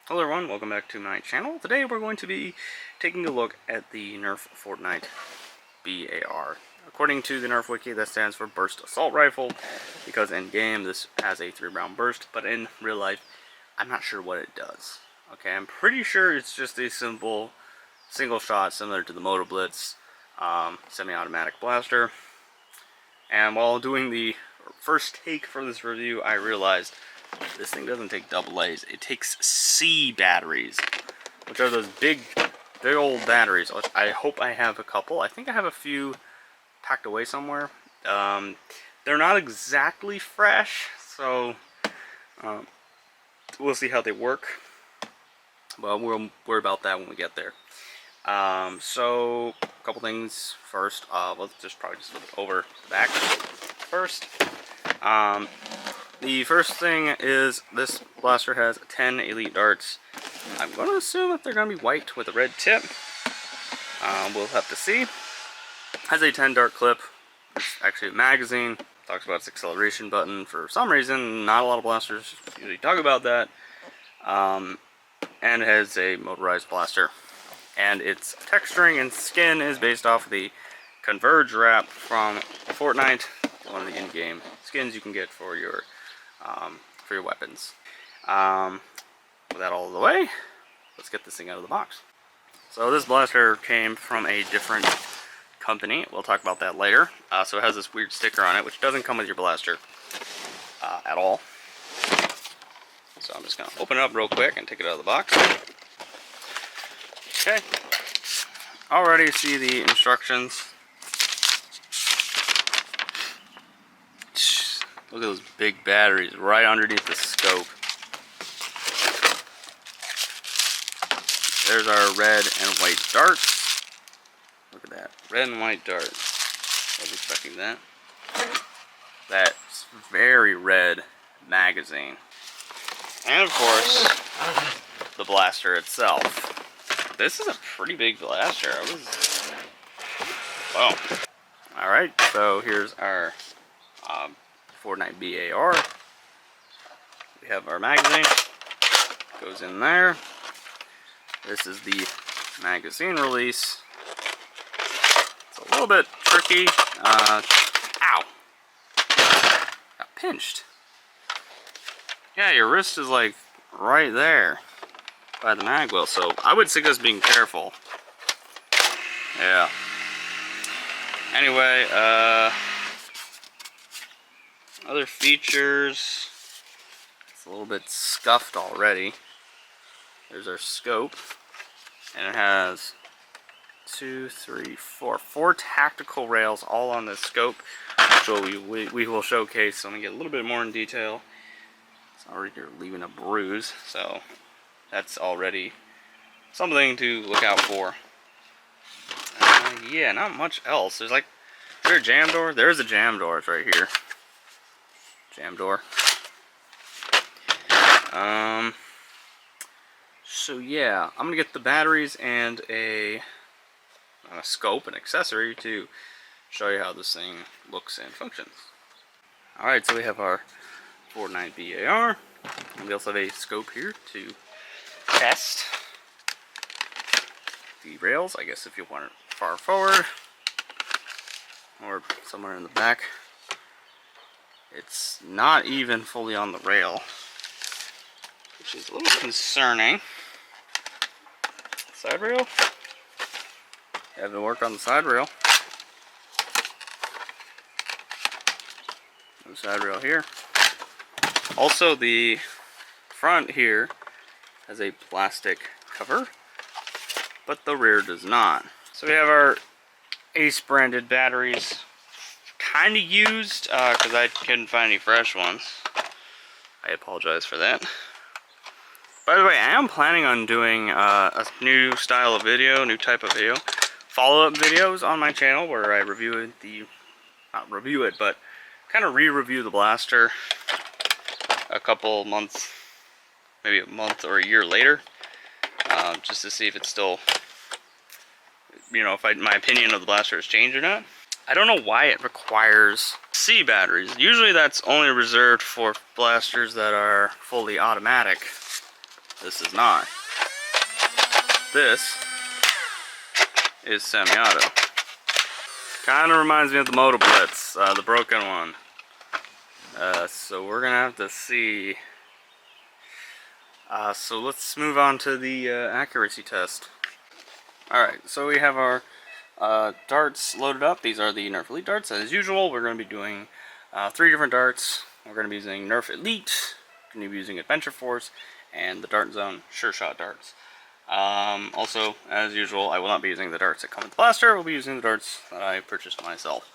Hello everyone, welcome back to my channel. Today we're going to be taking a look at the Nerf Fortnite BAR. According to the Nerf Wiki, that stands for Burst Assault Rifle, because in game this has a 3-round burst, but in real life, I'm not sure what it does. Okay, I'm pretty sure it's just a simple single shot similar to the Moto Blitz semi-automatic blaster. And while doing the first take for this review, I realized this thing doesn't take AA's, it takes C batteries, which are those big old batteries. I hope I have a couple. I think I have a few packed away somewhere. They're not exactly fresh, so we'll see how they work. But we'll worry about that when we get there. So, a couple things first. Let's probably just flip it over the back first. The first thing is this blaster has 10 elite darts. I'm going to assume that they're going to be white with a red tip. We'll have to see. Has a 10 dart clip. It's actually a magazine. Talks about its acceleration button. For some reason, not a lot of blasters usually talk about that. And it has a motorized blaster. And its texturing and skin is based off of the Converge wrap from Fortnite, one of the in-game skins you can get for your weapons. With that all the way, let's get this thing out of the box. So this blaster came from a different company. We'll talk about that later. So it has this weird sticker on it, which doesn't come with your blaster at all. So I'm just going to open it up real quick and take it out of the box. Okay. Already see the instructions. Look at those big batteries right underneath the scope. There's our red and white darts. Look at that. Red and white dart. I was expecting that. That's very red magazine. And of course, the blaster itself. This is a pretty big blaster. Wow. Alright, so here's our Fortnite BAR. We have our magazine. Goes in there. This is the magazine release. It's a little bit tricky. Ow! Got pinched. Yeah, your wrist is like right there by the mag wheel, so I would suggest being careful. Yeah. Anyway, other features. It's a little bit scuffed already. There's our scope, and it has 4 tactical rails all on this scope, which we will showcase. So I'm gonna get a little bit more in detail. It's already leaving a bruise, so that's already something to look out for. Yeah, not much else. Is there a jam door? There's a jam door. It's right here. Jam door. So yeah, I'm gonna get the batteries and a scope, an accessory, to show you how this thing looks and functions. Alright, so we have our Fortnite BAR. We also have a scope here to test the rails, I guess, if you want it far forward or somewhere in the back. It's not even fully on the rail, which is a little concerning. Side rail. Having to work on the side rail. The side rail here. Also, the front here has a plastic cover, but the rear does not. So we have our Ace branded batteries, kind of used because I couldn't find any fresh ones. I apologize for that. By the way, I am planning on doing a new style of video, new type of video, follow-up videos on my channel where I review not review it, but kind of re-review the blaster a couple months, maybe a month or a year later, just to see if it's still, if my opinion of the blaster has changed or not. I don't know why it requires C batteries. Usually that's only reserved for blasters that are fully automatic. This is not. This is semi-auto. Kind of reminds me of the Moto Blitz, the broken one. So we're gonna have to see. So let's move on to the accuracy test. Alright, so we have our darts loaded up. These are the Nerf Elite darts. As usual, we're going to be doing 3 different darts. We're going to be using Nerf Elite, we're going to be using Adventure Force, and the Dart Zone Sure Shot darts. Also, as usual, I will not be using the darts that come with the blaster. I will be using the darts that I purchased myself.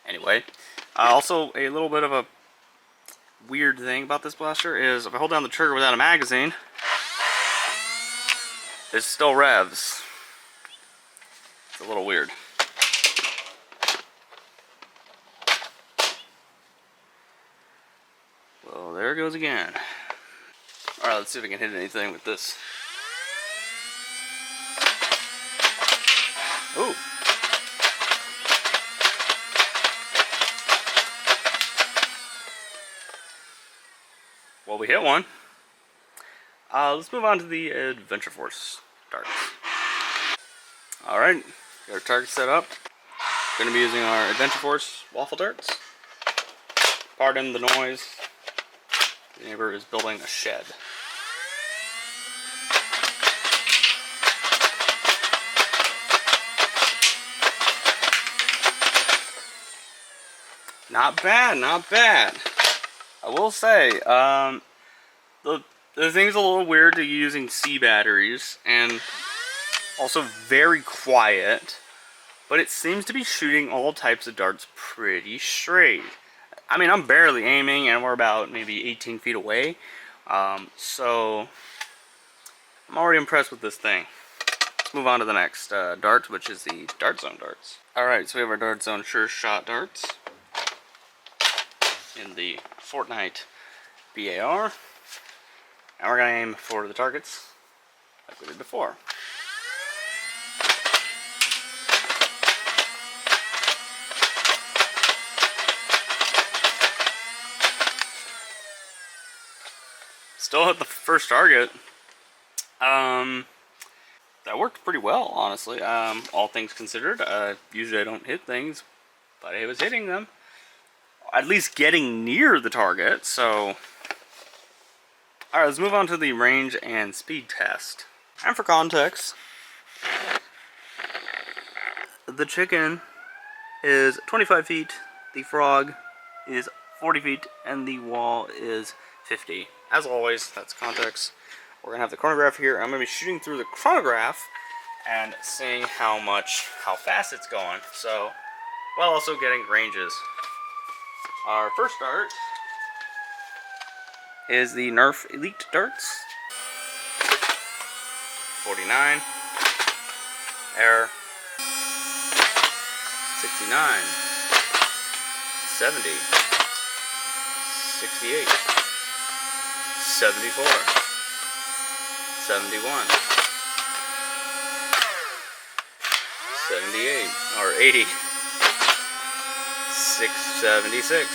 Anyway, also a little bit of a weird thing about this blaster is if I hold down the trigger without a magazine, it still revs. It's a little weird. Well, there it goes again. Alright, let's see if we can hit anything with this. Ooh. Well, we hit one. Let's move on to the Adventure Force darts. Alright, got our target set up. Going to be using our Adventure Force waffle darts. Pardon the noise. The neighbor is building a shed. Not bad, not bad. I will say, the thing's a little weird to using C batteries, and also very quiet, but it seems to be shooting all types of darts pretty straight. I mean, I'm barely aiming, and we're about maybe 18 feet away, so I'm already impressed with this thing. Let's move on to the next dart, which is the Dart Zone darts. Alright, so we have our Dart Zone Sure Shot darts in the Fortnite BAR. And we're going to aim for the targets like we did before. Still hit the first target. That worked pretty well, honestly. All things considered. Usually I don't hit things, but I was hitting them. At least getting near the target, so... Alright, let's move on to the range and speed test. And for context, the chicken is 25 feet, the frog is 40 feet, and the wall is 50. As always, that's context. We're going to have the chronograph here. I'm going to be shooting through the chronograph and seeing how fast it's going. So, while also getting ranges. Our first dart is the Nerf Elite darts. 49. Error. 69. 70. 68. 74. 71. 78. Or 80. 676.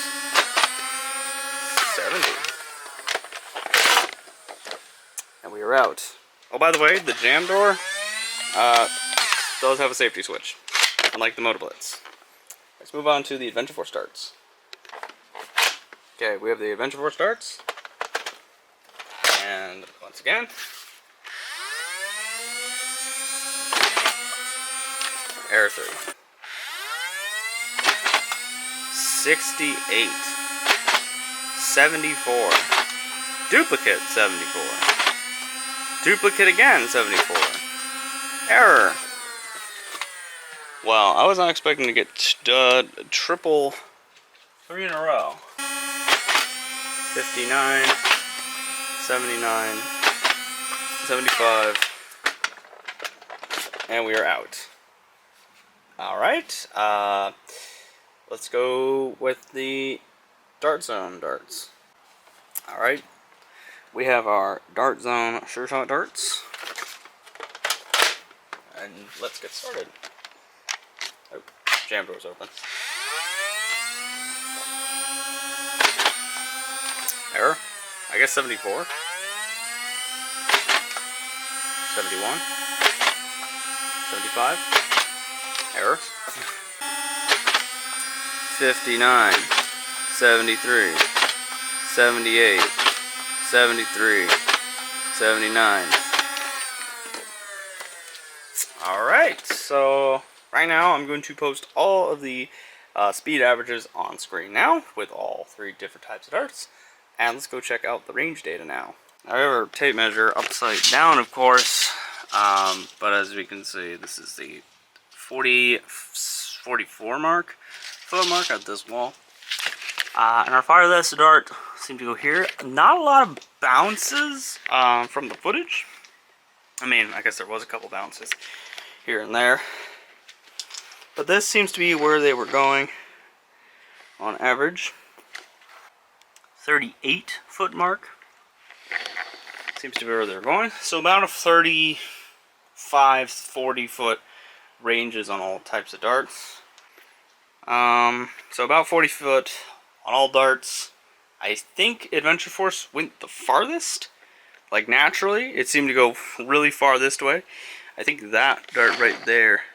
70. And we are out. Oh, by the way, the jam door does have a safety switch, unlike the Moto Blitz. Let's move on to the Adventure Force darts. Okay, we have the Adventure Force darts. And once again, error 3. 68. 74. Duplicate 74. Duplicate again 74. Error. Well, I was not expecting to get triple 3 in a row. 59. 79. 75. And we are out. Alright. Let's go with the Dart Zone darts. Alright. We have our Dart Zone Sure Shot darts. And let's get started. Oh, jam door's open. Error. I I guess 74. 71. 75. Error. 59. 73. 78. 73. 79. Alright, so right now I'm going to post all of the speed averages on screen now with all 3 different types of darts. And let's go check out the range data now. I have our tape measure upside down, of course, but as we can see, this is the 44 foot mark at this wall. And our farthest dart seemed to go here. Not a lot of bounces from the footage. I mean, I guess there was a couple bounces here and there. But this seems to be where they were going on average. 38 foot mark seems to be where they're going. So about a 35, 40 foot ranges on all types of darts. So about 40 foot on all darts. I think Adventure Force went the farthest. Like naturally, it seemed to go really far this way. I think that dart right there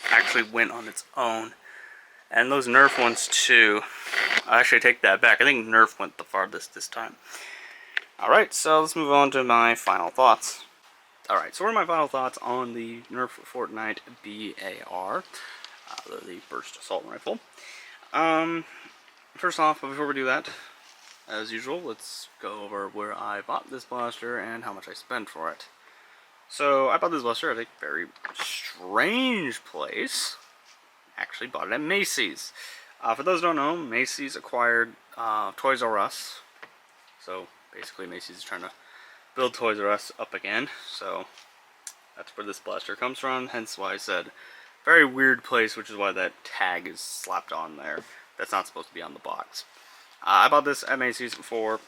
actually went on its own. And those Nerf ones too. I actually take that back. I think Nerf went the farthest this time. Alright, so let's move on to my final thoughts. Alright, so what are my final thoughts on the Nerf Fortnite BAR, the Burst Assault Rifle. First off, before we do that, as usual, let's go over where I bought this blaster and how much I spent for it. So, I bought this blaster at a very strange place. Actually bought it at Macy's. For those who don't know, Macy's acquired Toys R Us. So, basically Macy's is trying to build Toys R Us up again. So, that's where this blaster comes from. Hence why I said, very weird place, which is why that tag is slapped on there. That's not supposed to be on the box. I bought this at Macy's for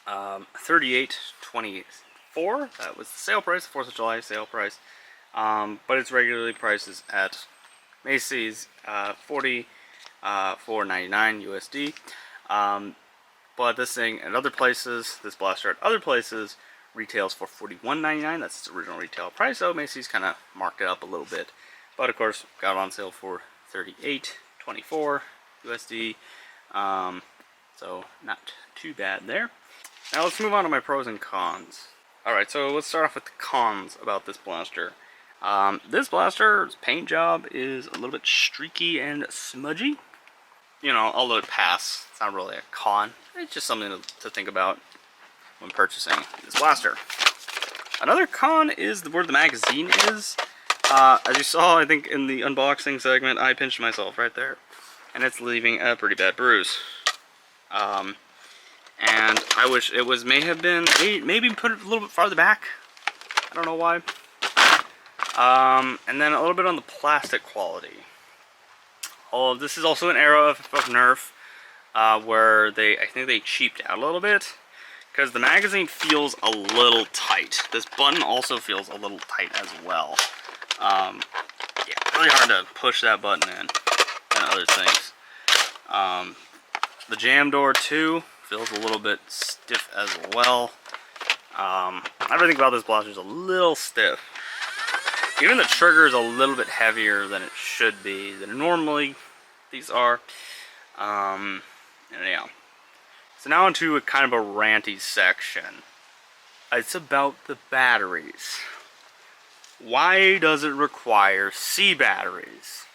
$38.24. That was the sale price, the 4th of July sale price. But its regularly prices at Macy's $44.99 USD. But this thing at other places, this blaster at other places, retails for $41.99. That's its original retail price. So Macy's kind of marked it up a little bit. But of course, got it on sale for $38.24 USD. So not too bad there. Now let's move on to my pros and cons. Alright, so let's start off with the cons about this blaster. This blaster's paint job is a little bit streaky and smudgy. You know, I'll let it pass. It's not really a con. It's just something to think about when purchasing this blaster. Another con is where the magazine is. As you saw, I think in the unboxing segment, I pinched myself right there. And it's leaving a pretty bad bruise. And I wish it was maybe put it a little bit farther back. I don't know why. And then a little bit on the plastic quality. Oh, this is also an era of Nerf where I think they cheaped out a little bit because the magazine feels a little tight. This button also feels a little tight as well. Yeah, really hard to push that button in and other things. The jam door too feels a little bit stiff as well. Everything about this blaster is a little stiff. Even the trigger is a little bit heavier than it should be, than normally these are. And yeah. So now into a kind of a ranty section. It's about the batteries. Why does it require C batteries?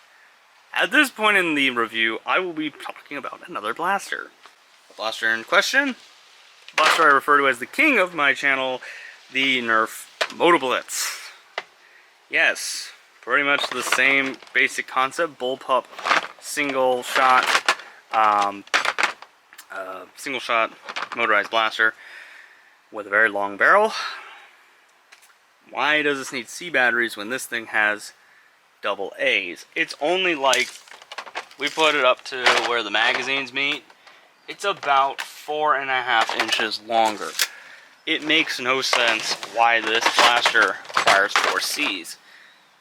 At this point in the review, I will be talking about another blaster. The blaster in question, the blaster I refer to as the king of my channel, the Nerf Motoblitz. Yes, pretty much the same basic concept, bullpup, single shot motorized blaster with a very long barrel. Why does this need C batteries when this thing has double A's? It's only like, we put it up to where the magazines meet. It's about 4.5 inches longer. It makes no sense why this blaster requires 4 C's.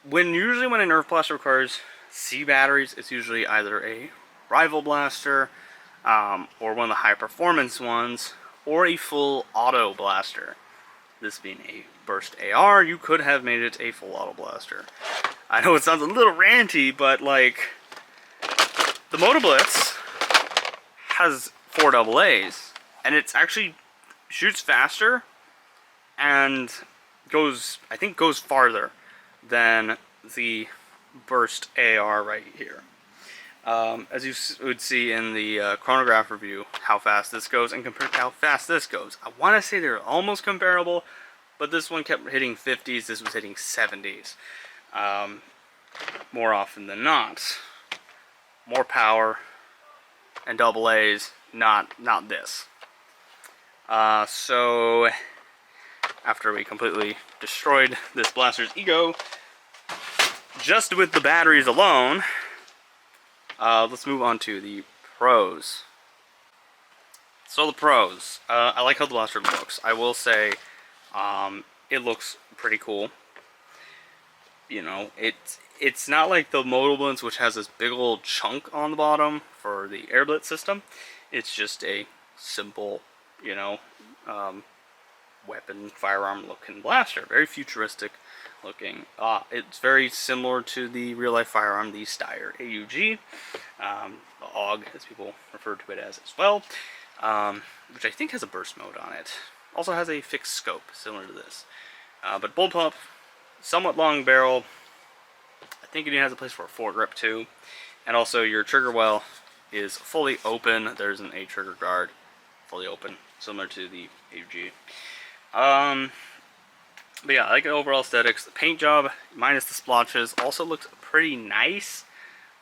Usually when a Nerf blaster requires C batteries, it's usually either a rival blaster or one of the high performance ones, or a full auto blaster. This being a burst AR, you could have made it a full auto blaster. I know it sounds a little ranty, but like, the Moto Blitz has 4 AA's, and it's actually shoots faster and goes, I think, goes farther than the burst AR right here. As you would see in the chronograph review, how fast this goes and compared to how fast this goes. I want to say they're almost comparable, but this one kept hitting 50s, this was hitting 70s. More often than not. More power and AA's, not this. So after we completely destroyed this blaster's ego, just with the batteries alone, let's move on to the pros. So the pros, I like how the blaster looks. I will say, it looks pretty cool. You know, it's not like the Moto Blitz, which has this big old chunk on the bottom for the Air Blitz system. It's just a simple, you know, weapon, firearm looking blaster. Very futuristic looking. It's very similar to the real life firearm, the Steyr AUG, the AUG as people refer to it as well, which I think has a burst mode on it. Also has a fixed scope similar to this, but bullpup, somewhat long barrel. I think it even has a place for a foregrip too, and also your trigger well is fully open. There's a trigger guard, fully open, similar to the AUG. But yeah, I like the overall aesthetics. The paint job, minus the splotches, also looks pretty nice.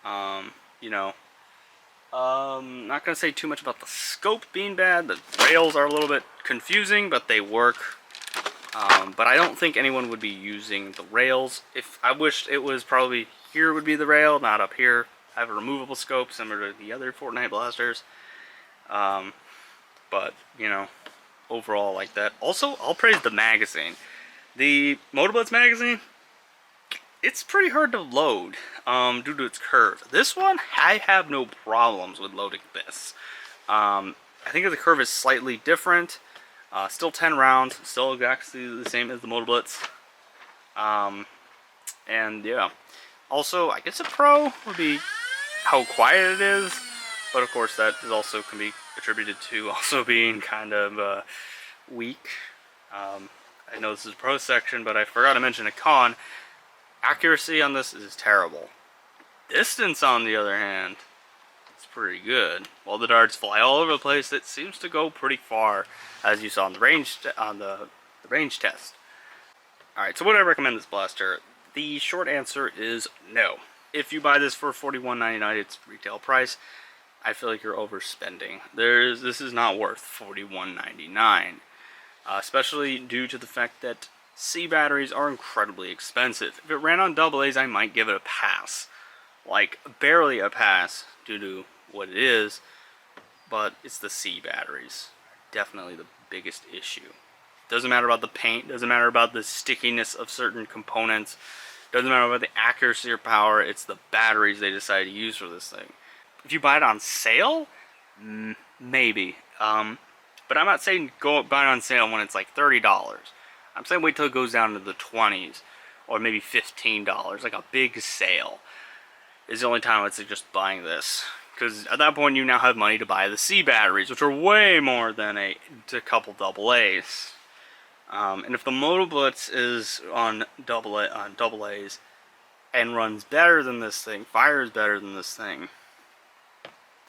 You know, not gonna say too much about the scope being bad. The rails are a little bit confusing, but they work. But I don't think anyone would be using the rails. If I wished it was probably here would be the rail, not up here. I have a removable scope similar to the other Fortnite blasters. But you know, overall like that. Also, I'll praise the magazine. The Moto Blitz magazine, it's pretty hard to load due to its curve. This one, I have no problems with loading this. I think the curve is slightly different. Still 10 rounds, still exactly the same as the Moto Blitz. And yeah, also I guess a pro would be how quiet it is, but of course that is also can be attributed to also being kind of weak. I know this is a pro section, but I forgot to mention a con. Accuracy on this is terrible. Distance, on the other hand, it's pretty good. While the darts fly all over the place, it seems to go pretty far, as you saw on the range test. Alright, so would I recommend this blaster? The short answer is no. If you buy this for $41.99, its retail price, I feel like you're overspending. This is not worth $41.99. Especially due to the fact that C batteries are incredibly expensive. If it ran on AA's, I might give it a pass. Like, barely a pass due to what it is, but it's the C batteries. Definitely the biggest issue. Doesn't matter about the paint, doesn't matter about the stickiness of certain components, doesn't matter about the accuracy or power, it's the batteries they decide to use for this thing. If you buy it on sale, maybe. But I'm not saying go buy it on sale when it's like $30. I'm saying wait till it goes down to the 20s or maybe $15. Like a big sale is the only time I'd suggest buying this. Because at that point you now have money to buy the C batteries, which are way more than a couple AA's. And if the Moto Blitz is on AA's and runs better than this thing, fires better than this thing,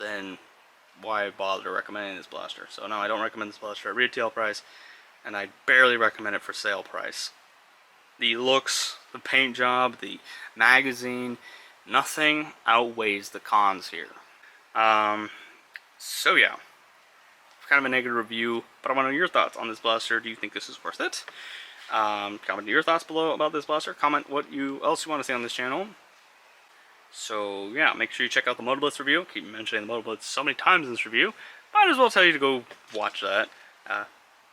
then why bother recommending this blaster? So no, I don't recommend this blaster at retail price, and I barely recommend it for sale price. The looks, the paint job, the magazine, nothing outweighs the cons here. So yeah, kind of a negative review, but I want to know your thoughts on this blaster. Do you think this is worth it? Comment your thoughts below about this blaster. Comment what else you want to see on this channel. So yeah, make sure you check out the Moto Blitz review. Keep mentioning the Moto Blitz so many times in this review. Might as well tell you to go watch that.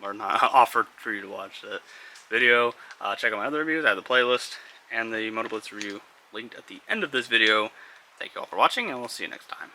Or not offer for you to watch that video. Check out my other reviews. I have the playlist and the Moto Blitz review linked at the end of this video. Thank you all for watching, and we'll see you next time.